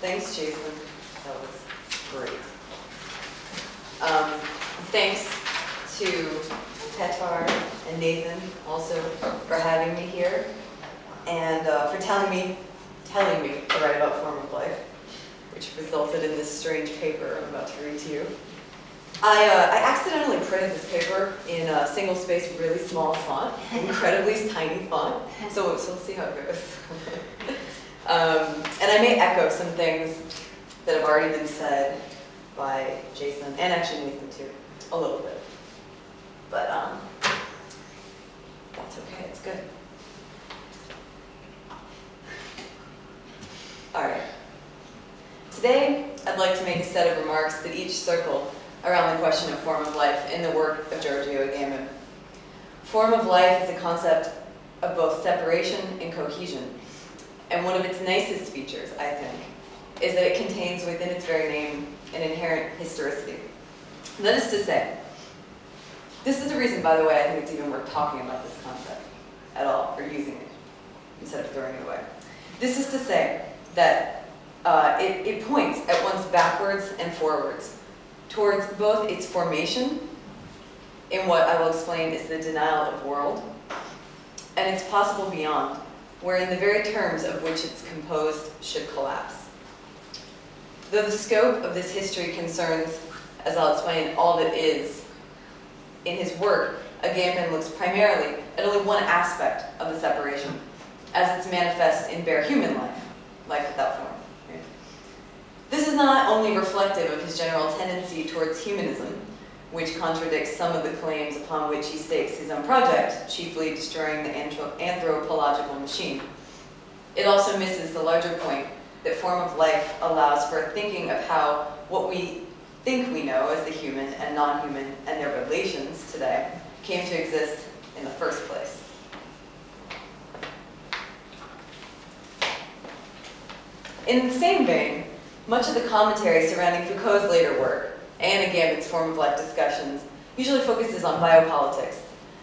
Thanks, Jason. That was great. Thanks to Petar and Nathan also for having me here and for telling me to write about form of life, which resulted in this strange paper I'm about to read to you. I accidentally printed this paper in a single-spaced, really small font, incredibly tiny font, so we'll see how it goes. And I may echo some things that have already been said by Jason, and actually Nathan too, a little bit. But that's okay, it's good. All right. Today, I'd like to make a set of remarks that each circle around the question of form of life in the work of Giorgio Agamben. Form of life is a concept of both separation and cohesion, and one of its nicest features, I think, is that it contains within its very name an inherent historicity. That is to say, this is the reason, by the way, I think it's even worth talking about this concept at all, or using it, instead of throwing it away. This is to say that it points at once backwards and forwards towards both its formation, in what I will explain is the denial of world, and its possible beyond, wherein the very terms of which it's composed should collapse. Though the scope of this history concerns, as I'll explain, all that is, in his work, Agamben looks primarily at only one aspect of the separation, as it's manifest in bare human life, life without form. Right? This is not only reflective of his general tendency towards humanism, which contradicts some of the claims upon which he stakes his own project, chiefly destroying the anthropological machine. It also misses the larger point that form of life allows for thinking of how what we think we know as the human and non-human and their relations today came to exist in the first place. In the same vein, much of the commentary surrounding Foucault's later work and Agamben's form of life discussions usually focuses on biopolitics,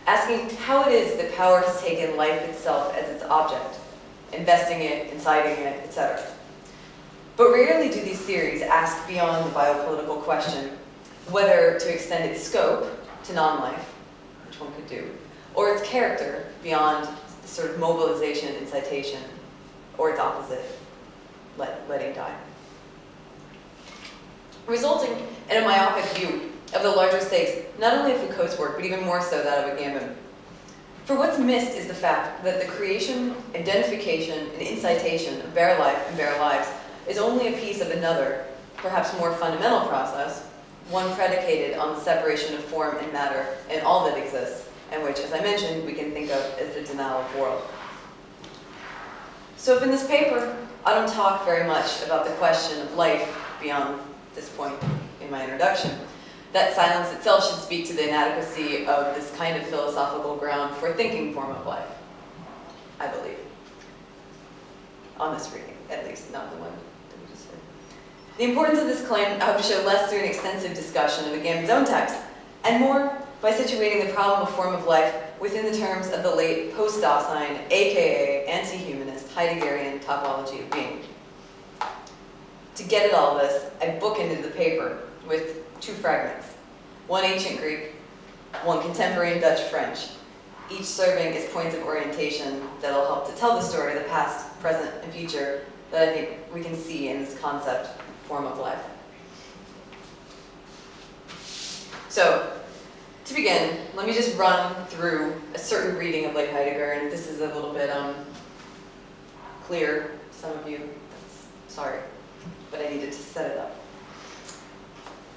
asking how it is that power has taken life itself as its object, investing it, inciting it, etc. But rarely do these theories ask beyond the biopolitical question whether to extend its scope to non-life, which one could do, or its character beyond the sort of mobilization, incitation, or its opposite, letting die. Resulting in a myopic view of the larger stakes, not only of Foucault's work, but even more so that of Agamben. For what's missed is the fact that the creation, identification, and incitation of bare life and bare lives is only a piece of another, perhaps more fundamental process, one predicated on the separation of form and matter and all that exists, and which, as I mentioned, we can think of as the denial of world. So if in this paper, I don't talk very much about the question of life beyond this point in my introduction, that silence itself should speak to the inadequacy of this kind of philosophical ground for thinking form of life, I believe. On this reading, at least, not the one that we just heard. The importance of this claim I hope to show less through an extensive discussion of Agamben's own text, and more by situating the problem of form of life within the terms of the late post-Dasein, aka anti-humanist Heideggerian topology of being. To get at all this, I bookended the paper with two fragments, one ancient Greek, one contemporary Dutch French, each serving as points of orientation that will help to tell the story of the past, present, and future that I think we can see in this concept, form of life. So, to begin, let me just run through a certain reading of like Heidegger, and if this is a little bit clear to some of you, sorry, but I needed to set it up.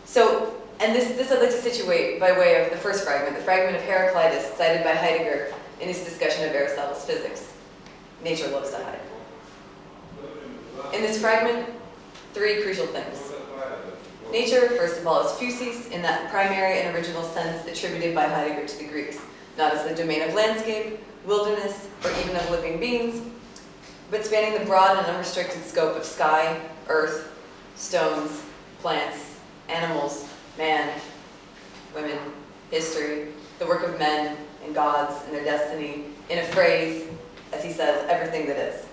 So, and this I'd like to situate by way of the first fragment, the fragment of Heraclitus cited by Heidegger in his discussion of Aristotle's physics. Nature loves to hide. In this fragment, three crucial things. Nature, first of all, is physis in that primary and original sense attributed by Heidegger to the Greeks, not as the domain of landscape, wilderness, or even of living beings, but spanning the broad and unrestricted scope of sky, earth, stones, plants, animals, man, women, history, the work of men and gods and their destiny, in a phrase, as he says, everything that is.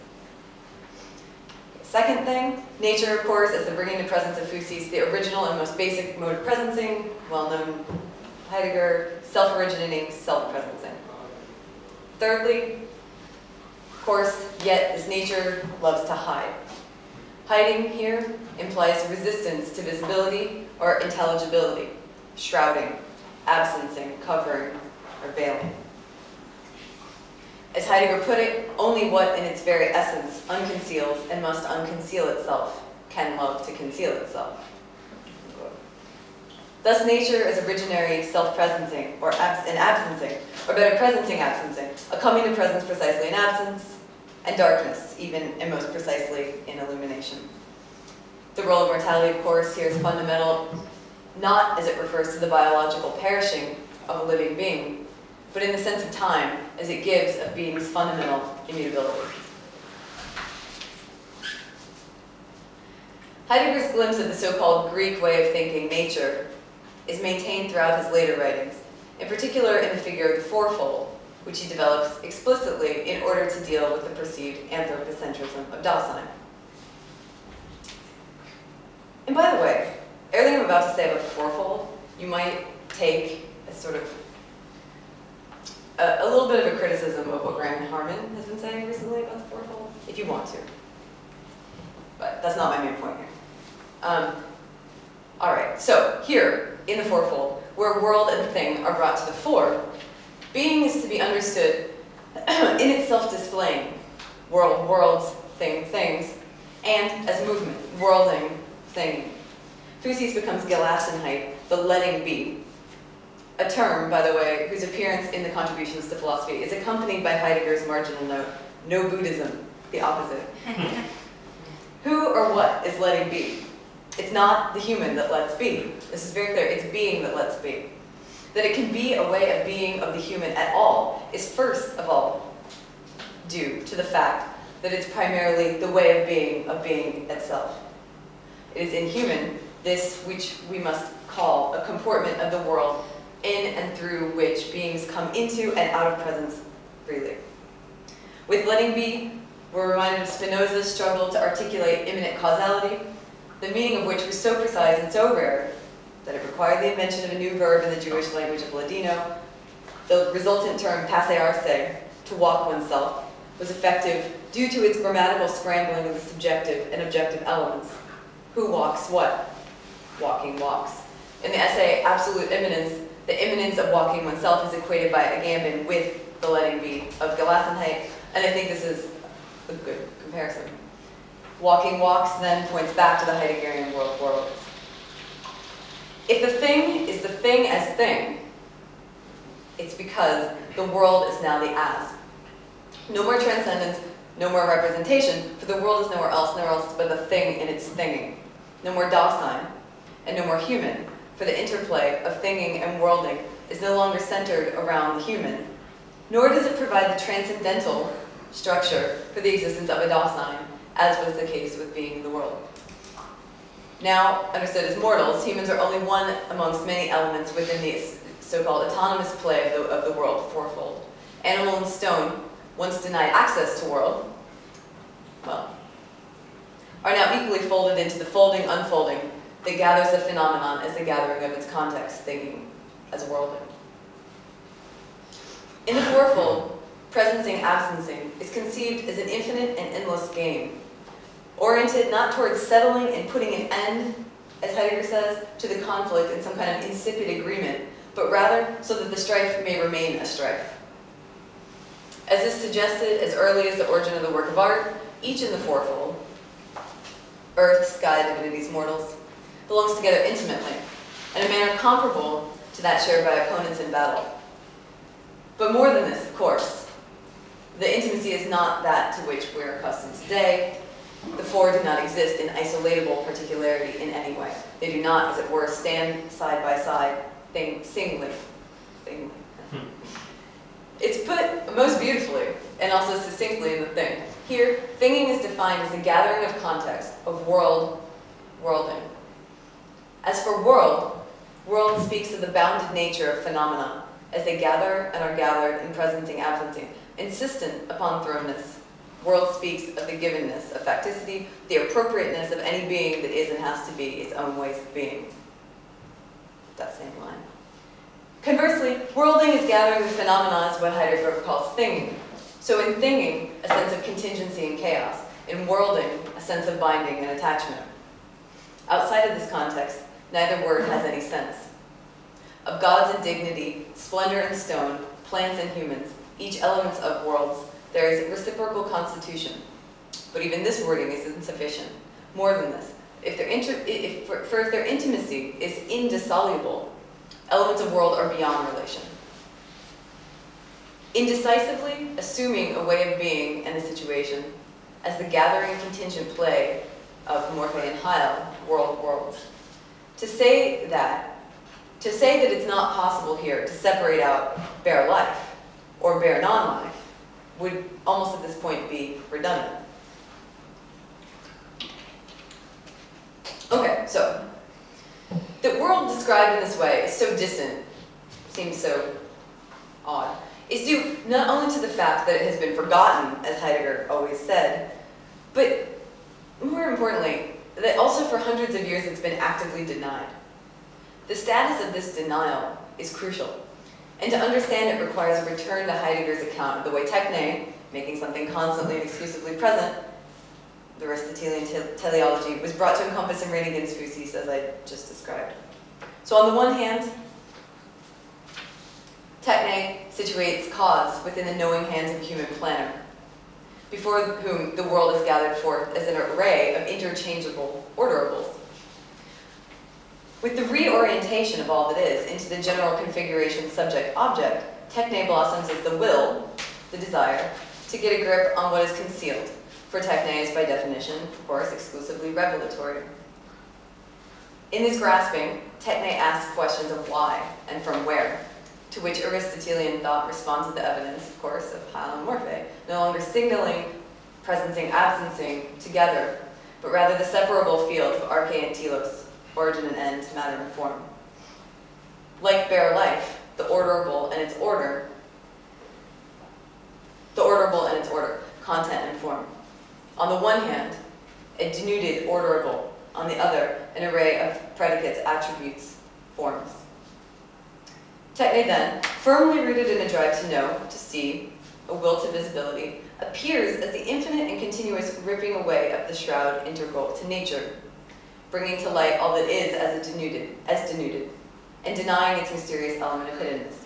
Second thing, nature, of course, as the bringing to presence of physis, the original and most basic mode of presencing, well-known Heidegger, self-originating, self-presencing. Thirdly, of course, yet as nature loves to hide. Hiding here implies resistance to visibility or intelligibility, shrouding, absencing, covering, or veiling. As Heidegger put it, only what in its very essence unconceals and must unconceal itself can love to conceal itself. Thus nature is originary self-presencing or absencing, or better, presencing absencing, a coming to presence precisely in absence, and darkness, even and most precisely in illumination. The role of mortality, of course, here is fundamental, not as it refers to the biological perishing of a living being, but in the sense of time, as it gives a being's fundamental immutability. Heidegger's glimpse of the so-called Greek way of thinking nature is maintained throughout his later writings, in particular in the figure of the fourfold, which he develops explicitly in order to deal with the perceived anthropocentrism of Dasein. And by the way, everything I'm about to say about the fourfold, you might take as sort of a little bit of a criticism of what Graham Harman has been saying recently about the fourfold, if you want to. But that's not my main point here. All right, so here in the fourfold, where world and thing are brought to the fore, being is to be understood in itself displaying world, worlds, thing, things, and as movement, worlding, thing. Physis becomes Gelassenheit, the letting be. A term, by the way, whose appearance in the contributions to philosophy is accompanied by Heidegger's marginal note, no Buddhism, the opposite. Who or what is letting be? It's not the human that lets be. This is very clear. It's being that lets be. That it can be a way of being of the human at all is first of all due to the fact that it's primarily the way of being itself. It is inhuman, this which we must call a comportment of the world in and through which beings come into and out of presence freely. With letting be, we're reminded of Spinoza's struggle to articulate immanent causality, the meaning of which was so precise and so rare that it required the invention of a new verb in the Jewish language of Ladino. The resultant term, passe arse, to walk oneself, was effective due to its grammatical scrambling of the subjective and objective elements. Who walks what? Walking walks. In the essay, Absolute Immanence, the immanence of walking oneself is equated by Agamben with the letting be of Gelassenheit, and I think this is a good comparison. Walking walks then points back to the Heideggerian world worlds. If the thing is the thing as thing, it's because the world is now the as. No more transcendence, no more representation, for the world is nowhere else but the thing in its thinging. No more Dasein, and no more human, for the interplay of thinging and worlding is no longer centered around the human, nor does it provide the transcendental structure for the existence of a Dasein, as was the case with being in the world. Now, understood as mortals, humans are only one amongst many elements within the so-called autonomous play of the world fourfold. Animal and stone, once denied access to world, well, are now equally folded into the folding, unfolding that gathers the phenomenon as the gathering of its context, thinking as worlding. In the fourfold, presencing, absencing is conceived as an infinite and endless game, oriented not towards settling and putting an end, as Heidegger says, to the conflict in some kind of insipid agreement, but rather so that the strife may remain a strife. As is suggested as early as the origin of the work of art, each in the fourfold, earth, sky, divinities, mortals, belongs together intimately, in a manner comparable to that shared by opponents in battle. But more than this, of course, the intimacy is not that to which we're accustomed today. The four do not exist in isolatable particularity in any way. They do not, as it were, stand side by side, singly. It's put most beautifully and also succinctly in the thing. Here, thinging is defined as the gathering of context, of worlding. As for world speaks of the bounded nature of phenomena, as they gather and are gathered in presencing, absencing, insistent upon thrownness. World speaks of the givenness of facticity, the appropriateness of any being that is and has to be its own ways of being. That same line. Conversely, worlding is gathering the phenomena is what Heidegger calls thinging. So in thinging, a sense of contingency and chaos. In worlding, a sense of binding and attachment. Outside of this context, neither word has any sense. Of gods and dignity, splendor and stone, plants and humans, each element of worlds, there is a reciprocal constitution. But even this wording is insufficient. More than this, if their intimacy is indissoluble, elements of world are beyond relation. Indecisively assuming a way of being and a situation as the gathering contingent play of Morphe and Heil, worlds. To say that it's not possible here to separate out bare life or bare non-life would almost at this point be redundant. Okay, so the world described in this way is so distant, seems so odd, is due not only to the fact that it has been forgotten, as Heidegger always said, but more importantly, that also for hundreds of years it's been actively denied. The status of this denial is crucial, and to understand it requires a return to Heidegger's account of the way techne, making something constantly and exclusively present, the Aristotelian teleology, was brought to encompass and reign against Physis, as I just described. So on the one hand, techne situates cause within the knowing hands of a human planner, before whom the world is gathered forth as an array of interchangeable orderables. With the reorientation of all that is into the general configuration subject-object, techne blossoms as the will, the desire, to get a grip on what is concealed, for techne is by definition, of course, exclusively revelatory. In this grasping, techne asks questions of why and from where, to which Aristotelian thought responds with the evidence, of course, of Heil and Morphe, no longer signaling, presencing, absencing together, but rather the separable fields of arche and telos, origin and end, matter and form. Like bare life, the orderable and its order, content and form. On the one hand, a denuded orderable, on the other, an array of predicates, attributes, forms. Techne then, firmly rooted in a drive to know, to see, a will to visibility, appears as the infinite and continuous ripping away of the shroud integral to nature, bringing to light all that is as denuded, and denying its mysterious element of hiddenness.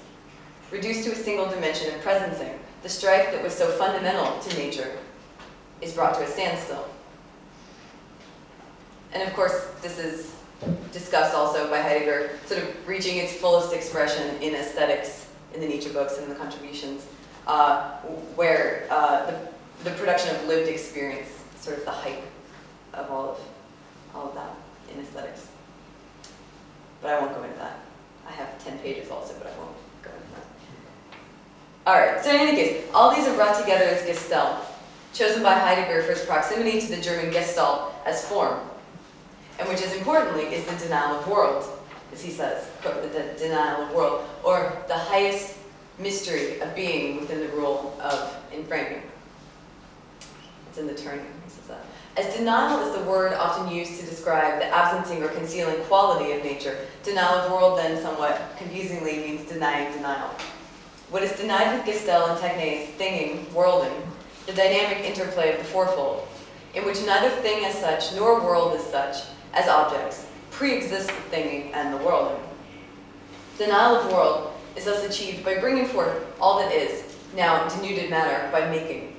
Reduced to a single dimension of presencing, the strife that was so fundamental to nature is brought to a standstill. And of course, this is discussed also by Heidegger, sort of reaching its fullest expression in aesthetics, in the Nietzsche books and in the contributions, where the production of lived experience, sort of the height of all of that in aesthetics. But I won't go into that. I have 10 pages also, but I won't go into that. All right, so in any case, all these are brought together as Gestalt, chosen by Heidegger for its proximity to the German Gestalt as form, and which, as importantly, is the denial of world, as he says, the denial of world, or the highest mystery of being within the rule of enframing. It's in the turning, he says that. As denial is the word often used to describe the absencing or concealing quality of nature, denial of world then somewhat confusingly means denying denial. What is denied with Gestalt and Techne's thinging, worlding, the dynamic interplay of the fourfold, in which neither thing as such nor world as such, as objects, pre-exist the thinging and the worlding. Denial of world is thus achieved by bringing forth all that is, now denuded matter, by making,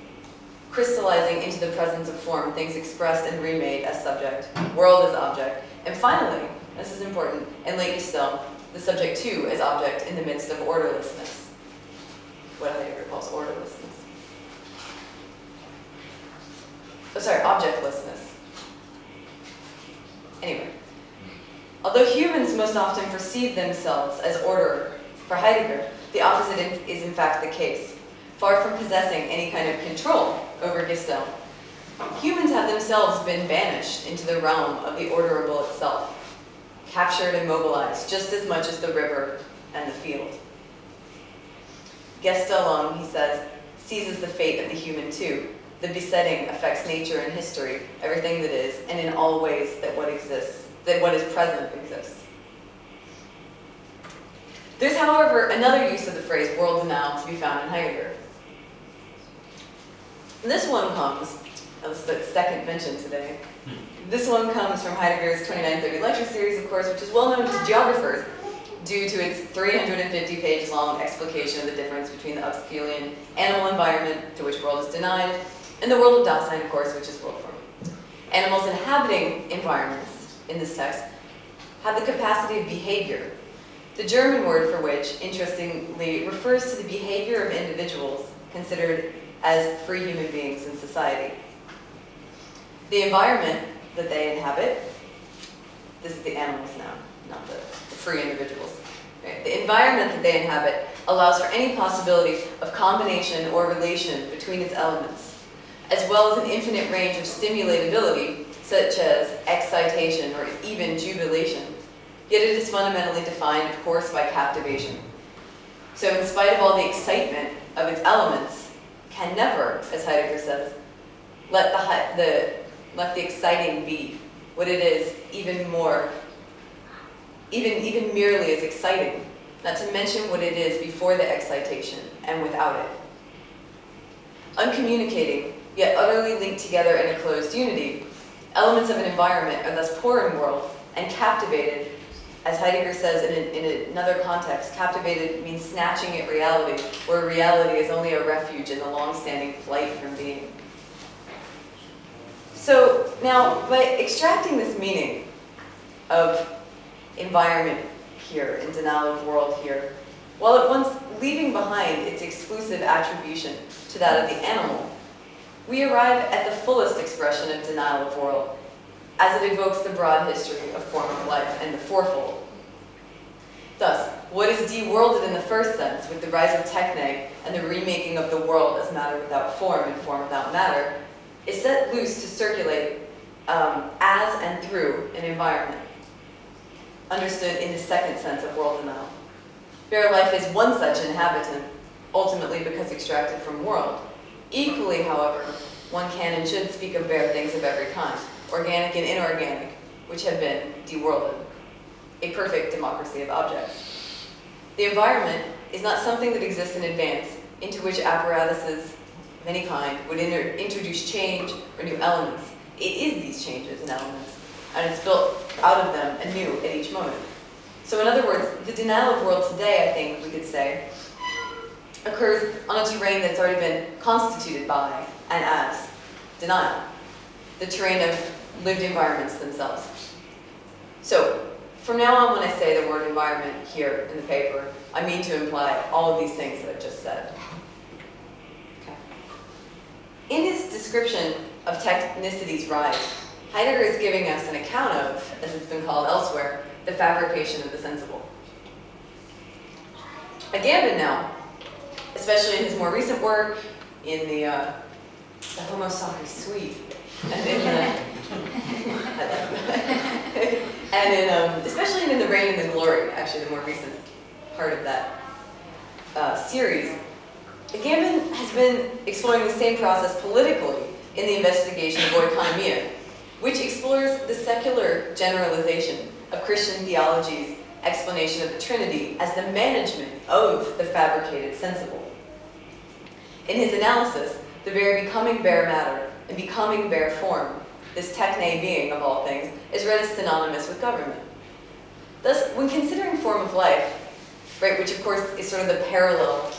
crystallizing into the presence of form things expressed and remade as subject, world as object, and finally, this is important, in late Gestalt, the subject too as object in the midst of orderlessness, what Heidegger calls orderlessness. Oh, sorry, objectlessness. Anyway, although humans most often perceive themselves as order, for Heidegger, the opposite is in fact the case. Far from possessing any kind of control over Gestalt, humans have themselves been banished into the realm of the orderable itself, captured and mobilized just as much as the river and the field. Gestalt alone, he says, seizes the fate of the human too, the besetting affects nature and history, everything that is, and in all ways that what is present exists. There's, however, another use of the phrase world denial to be found in Heidegger. And this one comes, that's the second mention today. This one comes from Heidegger's 2930 lecture series, of course, which is well known to geographers due to its 350-page long explication of the difference between the Upskilian animal environment, to which world is denied, and the world of Dasein, of course, which is world forming. Animals inhabiting environments in this text have the capacity of behavior, the German word for which, interestingly, refers to the behavior of individuals considered as free human beings in society. The environment that they inhabit, this is the animals now, not the free individuals. Right? The environment that they inhabit allows for any possibility of combination or relation between its elements, as well as an infinite range of stimulatability, such as excitation or even jubilation. Yet it is fundamentally defined, of course, by captivation. So in spite of all the excitement of its elements, can never, as Heidegger says, let the exciting be what it is, even more, even merely as exciting, not to mention what it is before the excitation and without it. Uncommunicating, yet utterly linked together in a closed unity, elements of an environment are thus poor in world and captivated. As Heidegger says in another context, captivated means snatching at reality, where reality is only a refuge in the long-standing flight from being. So now, by extracting this meaning of environment here, in denial of world here, while at once leaving behind its exclusive attribution to that of the animal, we arrive at the fullest expression of denial of world, as it evokes the broad history of form of life and the fourfold. Thus, what is de-worlded in the first sense, with the rise of techne and the remaking of the world as matter without form and form without matter, is set loose to circulate as and through an environment, understood in the second sense of world denial. Bare life is one such inhabitant, ultimately because extracted from world. Equally, however, one can and should speak of bare things of every kind, organic and inorganic, which have been de-worlded, a perfect democracy of objects. The environment is not something that exists in advance, into which apparatuses of any kind would introduce change or new elements. It is these changes and elements, and it's built out of them anew at each moment. So in other words, the denial of world today, I think we could say, occurs on a terrain that's already been constituted by and as denial, the terrain of lived environments themselves. So from now on, when I say the word environment here in the paper, I mean to imply all of these things that I've just said. Okay. In his description of technicity's rise, Heidegger is giving us an account of, as it's been called elsewhere, the fabrication of the sensible. Agamben now, especially in his more recent work, in the Homo Sapiens Suite, and especially in the Reign and the Glory, actually the more recent part of that series, Agamben has been exploring the same process politically in the investigation of oikonomia, which explores the secular generalization of Christian theology's explanation of the Trinity as the management of the fabricated sensible. In his analysis, the very becoming bare matter and becoming bare form, this techne being of all things, is read as synonymous with government. Thus, when considering form of life, right, which of course is sort of the parallel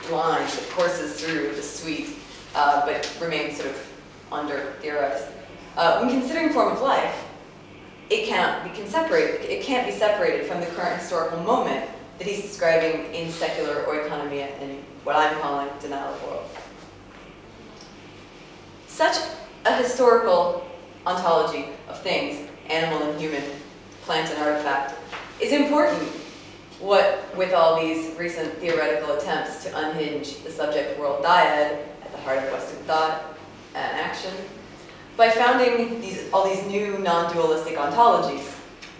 line that courses through the suite, but remains sort of under-theorized, when considering form of life, it can't be separated from the current historical moment that he's describing in secular oikonomia and what I'm calling denial of world. Such a historical ontology of things, animal and human, plant and artifact, is important, what with all these recent theoretical attempts to unhinge the subject-world dyad at the heart of Western thought and action, by founding all these new non-dualistic ontologies,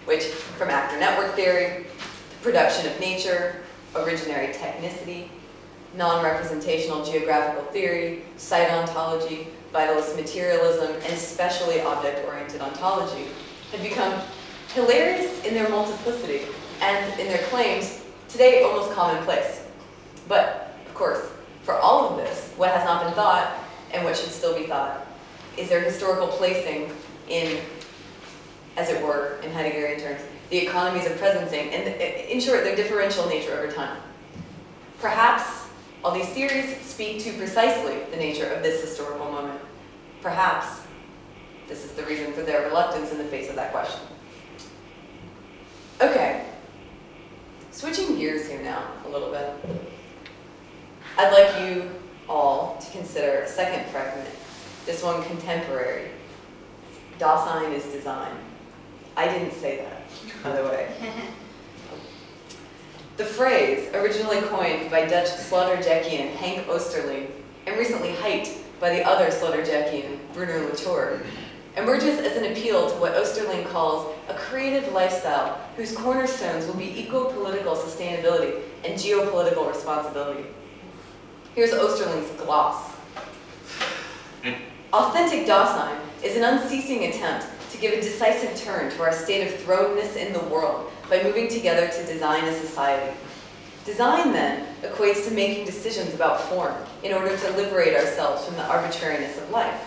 which, from actor-network theory, the production of nature, originary technicity, non-representational geographical theory, site ontology, vitalist materialism, and especially object-oriented ontology have become hilarious in their multiplicity and in their claims, today almost commonplace. But, of course, for all of this, what has not been thought and what should still be thought is their historical placing in, as it were, in Heideggerian terms, the economies of presencing, and in short, their differential nature over time. Perhaps all these theories speak to precisely the nature of this historical moment. Perhaps this is the reason for their reluctance in the face of that question. Okay, switching gears here now a little bit. I'd like you all to consider a second fragment, this one contemporary. Dasein is design. I didn't say that, by the way. The phrase, originally coined by Dutch Slaughterjackian Henk Oosterling, and recently hyped by the other Slaughterjackian, Bruno Latour, emerges as an appeal to what Oosterling calls a creative lifestyle whose cornerstones will be eco-political sustainability and geopolitical responsibility. Here's Oosterling's gloss. Authentic Dasein is an unceasing attempt to give a decisive turn to our state of thrownness in the world by moving together to design a society. Design, then, equates to making decisions about form in order to liberate ourselves from the arbitrariness of life,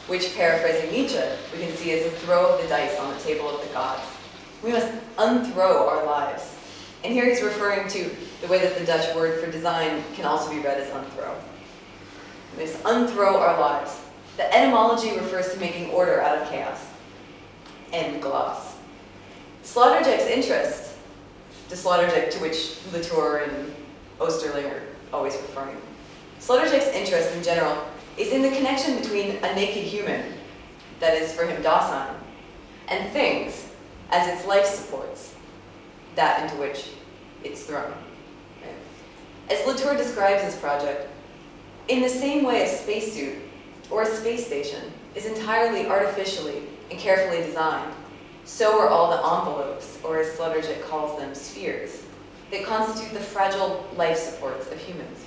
which, paraphrasing Nietzsche, we can see as a throw of the dice on the table of the gods. We must unthrow our lives. And here he's referring to the way that the Dutch word for design can also be read as unthrow. We must unthrow our lives. The etymology refers to making order out of chaos. End gloss. Slaughterjack's interest, the Slaughterjack to which Latour and Oosterling are always referring, Slaughterjack's interest in general is in the connection between a naked human, that is for him Dasein, and things as its life supports, that into which it's thrown. Right? As Latour describes his project, in the same way a spacesuit or a space station is entirely artificially and carefully designed, so are all the envelopes, or as Slaughterjack calls them, spheres, that constitute the fragile life supports of humans.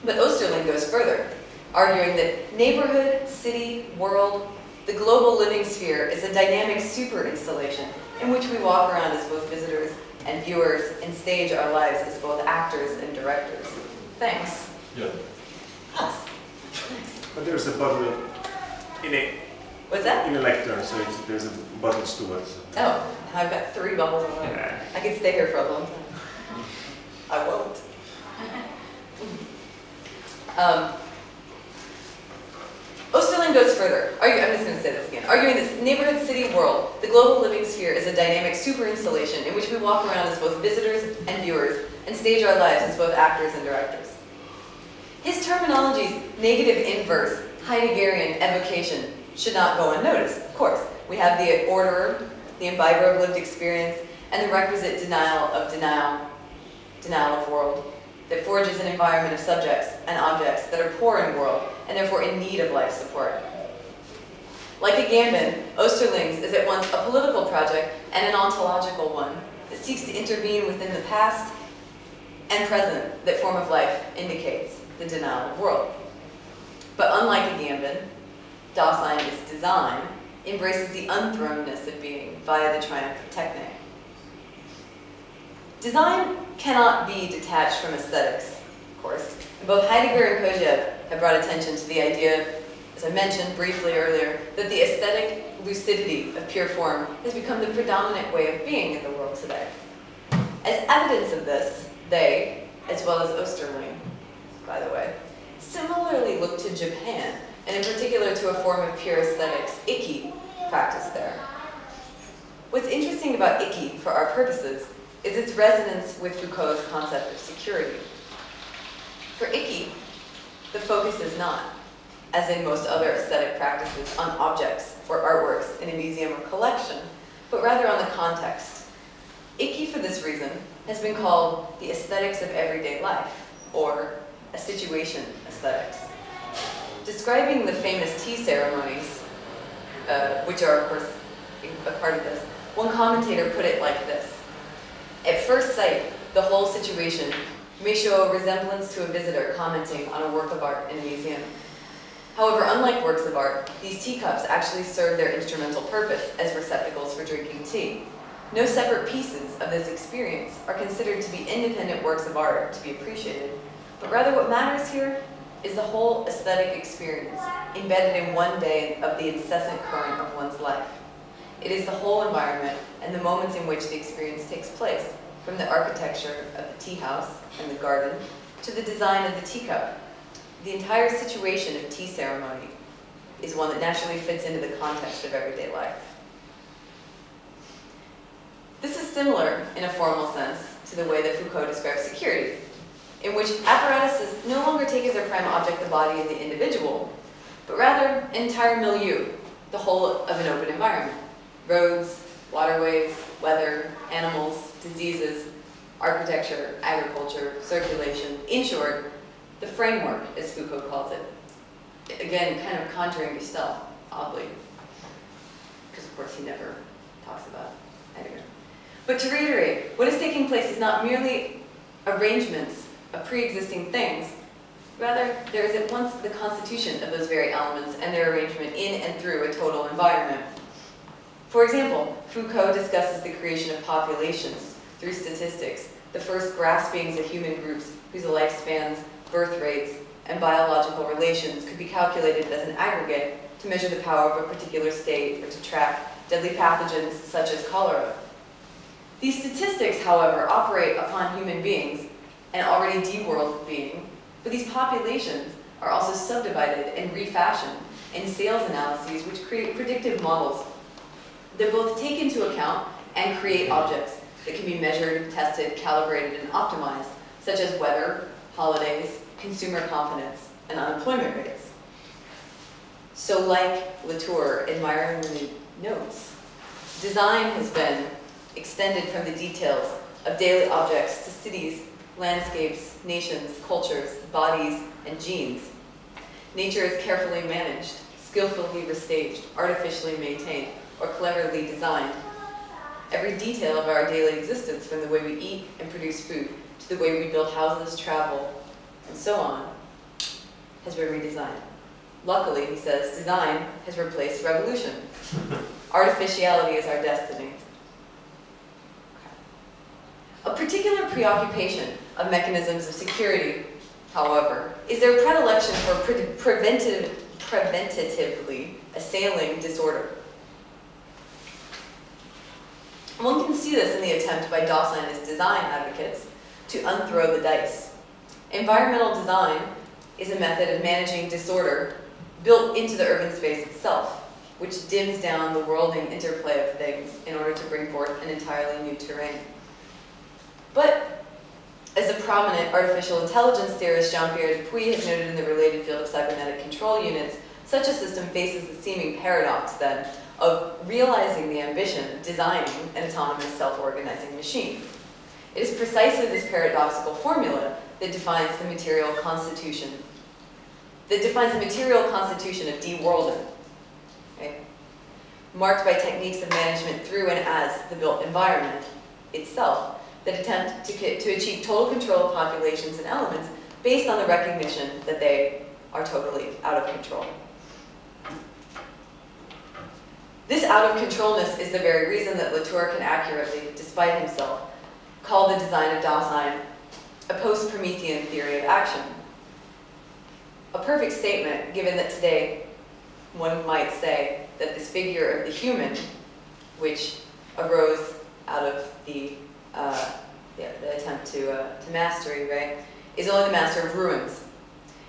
But Oosterling goes further, arguing that neighborhood, city, world, the global living sphere is a dynamic super-installation in which we walk around as both visitors and viewers and stage our lives as both actors and directors. Thanks. Yeah. Us. But there's a button in a... What's that? In a lectern, so there's a buttons to it. So. Oh, I've got 3 bubbles of water. Yeah. I could stay here for a long time. I won't. Oosterling goes further, I'm just going to say this again, arguing that neighborhood, city, world, the global living sphere is a dynamic super-installation in which we walk around as both visitors and viewers and stage our lives as both actors and directors. His terminology's negative inverse, Heideggerian evocation should not go unnoticed, of course. We have the orderer, the imbiber of lived experience, and the requisite denial of world, that forges an environment of subjects and objects that are poor in world and therefore in need of life support. Like a Gambin, Oosterling's is at once a political project and an ontological one that seeks to intervene within the past and present that form of life indicates the denial of world. But unlike a Gambin, Dasein's design embraces the unthronedness of being via the triumph of techne. Design cannot be detached from aesthetics, of course. And both Heidegger and Kojève have brought attention to the idea, as I mentioned briefly earlier, that the aesthetic lucidity of pure form has become the predominant way of being in the world today. As evidence of this, they, as well as Oosterling, by the way, similarly look to Japan, and in particular to a form of pure aesthetics, Ikki, practiced there. What's interesting about Ikki, for our purposes, is its resonance with Foucault's concept of security. For Ikki, the focus is not, as in most other aesthetic practices, on objects or artworks in a museum or collection, but rather on the context. Ikki, for this reason, has been called the aesthetics of everyday life, or a situation aesthetics. Describing the famous tea ceremonies, which are, of course, a part of this, one commentator put it like this. At first sight, the whole situation may show a resemblance to a visitor commenting on a work of art in a museum. However, unlike works of art, these teacups actually serve their instrumental purpose as receptacles for drinking tea. No separate pieces of this experience are considered to be independent works of art to be appreciated, but rather what matters here is the whole aesthetic experience embedded in one day of the incessant current of one's life. It is the whole environment and the moments in which the experience takes place, from the architecture of the tea house and the garden to the design of the teacup. The entire situation of tea ceremony is one that naturally fits into the context of everyday life. This is similar, in a formal sense, to the way that Foucault describes security, in which apparatuses no longer take as their prime object the body of the individual, but rather an entire milieu, the whole of an open environment. Roads, waterways, weather, animals, diseases, architecture, agriculture, circulation, in short, the framework, as Foucault calls it. Again, kind of conjuring Gestalt, oddly, because of course he never talks about Heidegger. But to reiterate, what is taking place is not merely arrangements of pre-existing things, rather there is at once the constitution of those very elements and their arrangement in and through a total environment. For example, Foucault discusses the creation of populations through statistics, the first graspings of human groups whose lifespans, birth rates, and biological relations could be calculated as an aggregate to measure the power of a particular state or to track deadly pathogens such as cholera. These statistics, however, operate upon human beings, an already de-world being, but these populations are also subdivided and refashioned in sales analyses which create predictive models that both take into account and create objects that can be measured, tested, calibrated, and optimized, such as weather, holidays, consumer confidence, and unemployment rates. So like Latour admiringly notes, design has been extended from the details of daily objects to cities, landscapes, nations, cultures, bodies, and genes. Nature is carefully managed, skillfully restaged, artificially maintained, or cleverly designed. Every detail of our daily existence, from the way we eat and produce food, to the way we build houses, travel, and so on, has been redesigned. Luckily, he says, design has replaced revolution. Artificiality is our destiny. A particular preoccupation of mechanisms of security, however, is their predilection for preventatively assailing disorder. One can see this in the attempt by Dasein design advocates to unthrow the dice. Environmental design is a method of managing disorder built into the urban space itself, which dims down the worlding interplay of things in order to bring forth an entirely new terrain. But, as the prominent artificial intelligence theorist Jean-Pierre Dupuy has noted in the related field of cybernetic control units, such a system faces the seeming paradox, then, of realizing the ambition of designing an autonomous self-organizing machine. It is precisely this paradoxical formula that defines the material constitution of de-worlding, okay? Marked by techniques of management through and as the built environment itself that attempt to achieve total control of populations and elements based on the recognition that they are totally out of control. This out-of-controlness is the very reason that Latour can accurately, despite himself, call the design of Dasein a post-Promethean theory of action. A perfect statement, given that today one might say that this figure of the human, which arose out of the attempt to mastery, right, is only the master of ruins.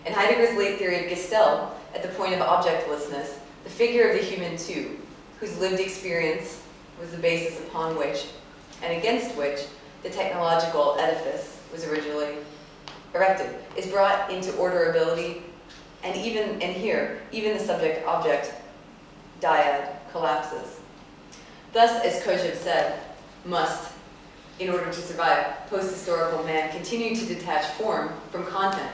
In Heidegger's late theory of Gestalt, at the point of objectlessness, the figure of the human too, whose lived experience was the basis upon which, and against which, the technological edifice was originally erected, is brought into orderability, and here, even the subject-object dyad collapses. Thus, as Kojève said, must, in order to survive, post-historical man continue to detach form from content,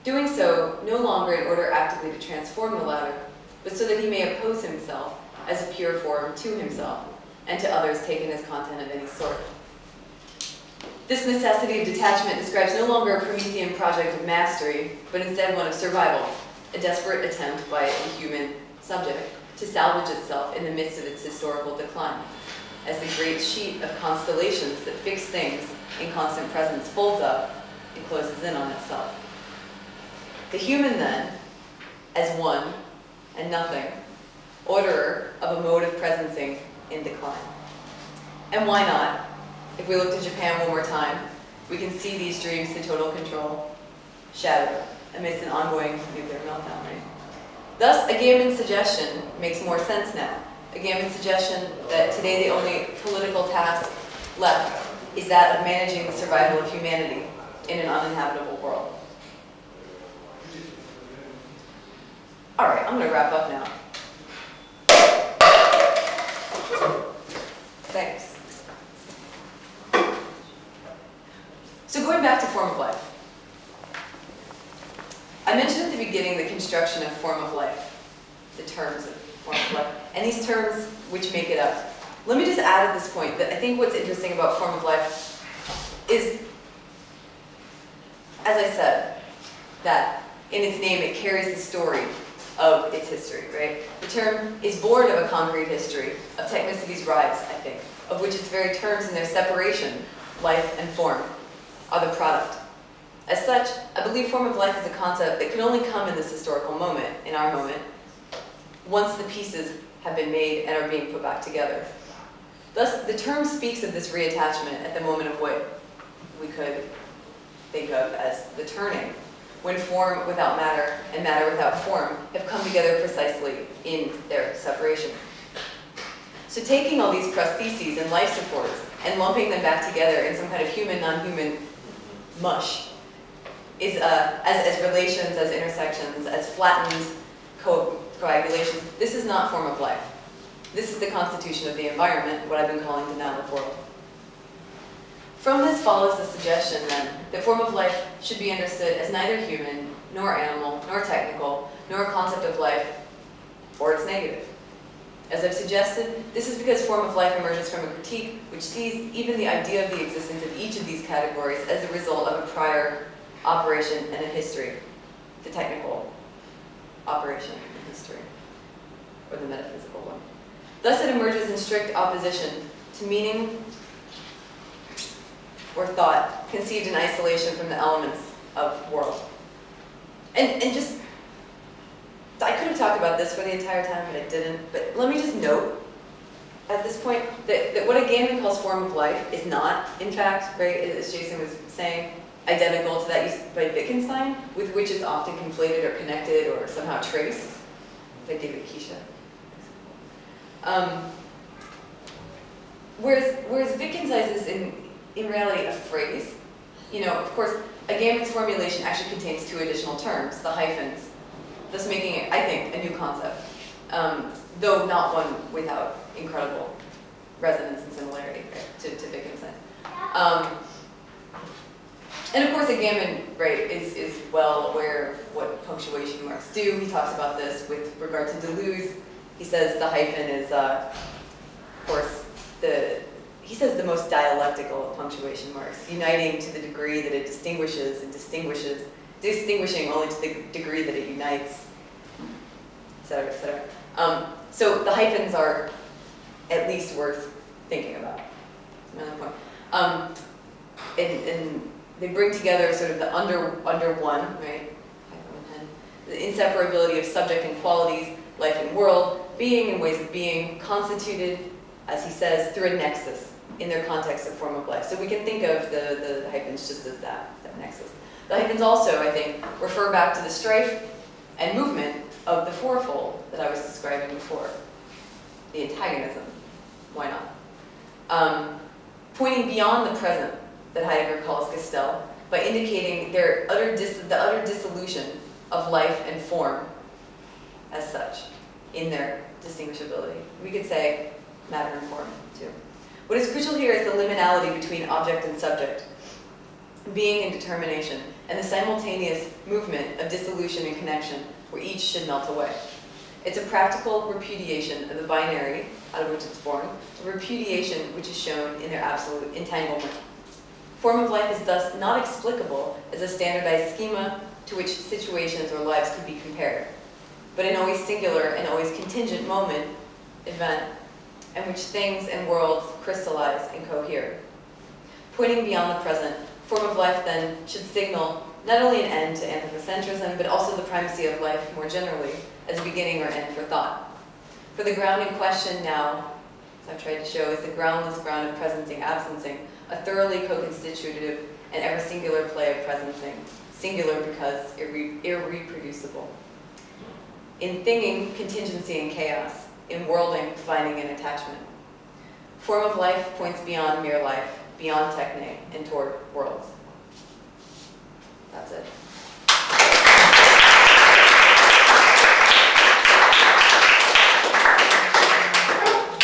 doing so no longer in order actively to transform the latter, but so that he may oppose himself as a pure form to himself and to others taken as content of any sort. This necessity of detachment describes no longer a Promethean project of mastery, but instead one of survival, a desperate attempt by a human subject to salvage itself in the midst of its historical decline, as the great sheet of constellations that fix things in constant presence folds up and closes in on itself. The human then, as one and nothing, orderer of a mode of presencing in decline. And why not? If we look to Japan one more time, we can see these dreams to total control shattered amidst an ongoing nuclear meltdown, right? Thus, a Agamben suggestion makes more sense now. A Agamben suggestion that today the only political task left is that of managing the survival of humanity in an uninhabitable world. All right, I'm going to wrap up now. Thanks. So going back to form of life. I mentioned at the beginning the construction of form of life, the terms of form of life, and these terms which make it up. Let me just add at this point that I think what's interesting about form of life is, as I said, that in its name it carries the story of its history, right? The term is born of a concrete history, of technicity's rise, I think, of which its very terms and their separation, life and form, are the product. As such, I believe form of life is a concept that can only come in this historical moment, in our moment, once the pieces have been made and are being put back together. Thus, the term speaks of this reattachment at the moment of what we could think of as the turning, when form without matter and matter without form have come together precisely in their separation. So taking all these prostheses and life supports and lumping them back together in some kind of human, non-human mush is, as relations, as intersections, as flattened coagulations, this is not form of life. This is the constitution of the environment, what I've been calling the now-of world. From this follows the suggestion, then, that form of life should be understood as neither human, nor animal, nor technical, nor a concept of life, or its negative. As I've suggested, this is because form of life emerges from a critique which sees even the idea of the existence of each of these categories as the result of a prior operation and a history, the technical operation and history, or the metaphysical one. Thus it emerges in strict opposition to meaning or thought conceived in isolation from the elements of world. And just, I could have talked about this for the entire time, but I didn't. But let me just note at this point that what Agamben calls form of life is not, in fact, right, as Jason was saying, identical to that used by Wittgenstein, with which it's often conflated or connected or somehow traced. If I give it Keisha. Whereas Wittgenstein's is in reality a phrase. You know, of course, Agamben's formulation actually contains two additional terms, the hyphens, thus making it, I think, a new concept, though not one without incredible resonance and similarity, right, to Wittgenstein. And of course, Agamben, right, is well aware of what punctuation marks do. He talks about this with regard to Deleuze. He says the hyphen is, of course, he says the most dialectical of punctuation marks, uniting to the degree that it distinguishes and distinguishing only to the degree that it unites, et cetera, et cetera. So the hyphens are at least worth thinking about. Another point. And they bring together sort of the under one, right? The inseparability of subject and qualities, life and world, being and ways of being, constituted, as he says, through a nexus in their context of form of life. So we can think of the hyphens just as that nexus. The hyphens also, I think, refer back to the strife and movement of the fourfold that I was describing before. The antagonism. Why not? Pointing beyond the present that Heidegger calls Gestell by indicating the utter dissolution of life and form as such in their distinguishability. We could say matter and form, too. What is crucial here is the liminality between object and subject, being and determination, and the simultaneous movement of dissolution and connection where each should melt away. It's a practical repudiation of the binary out of which it's born, a repudiation which is shown in their absolute entanglement. Form of life is thus not explicable as a standardized schema to which situations or lives could be compared, but an always singular and always contingent moment, event, in which things and worlds crystallize and cohere. Pointing beyond the present, form of life then should signal not only an end to anthropocentrism, but also the primacy of life more generally as a beginning or end for thought. For the ground in question now, as I've tried to show, is the groundless ground of presencing, absencing, a thoroughly co-constitutive and ever singular play of presencing, singular because irreproducible. In thinging, contingency and chaos. In worlding, finding and attachment. Form of life points beyond mere life, beyond techne, and toward worlds. That's it.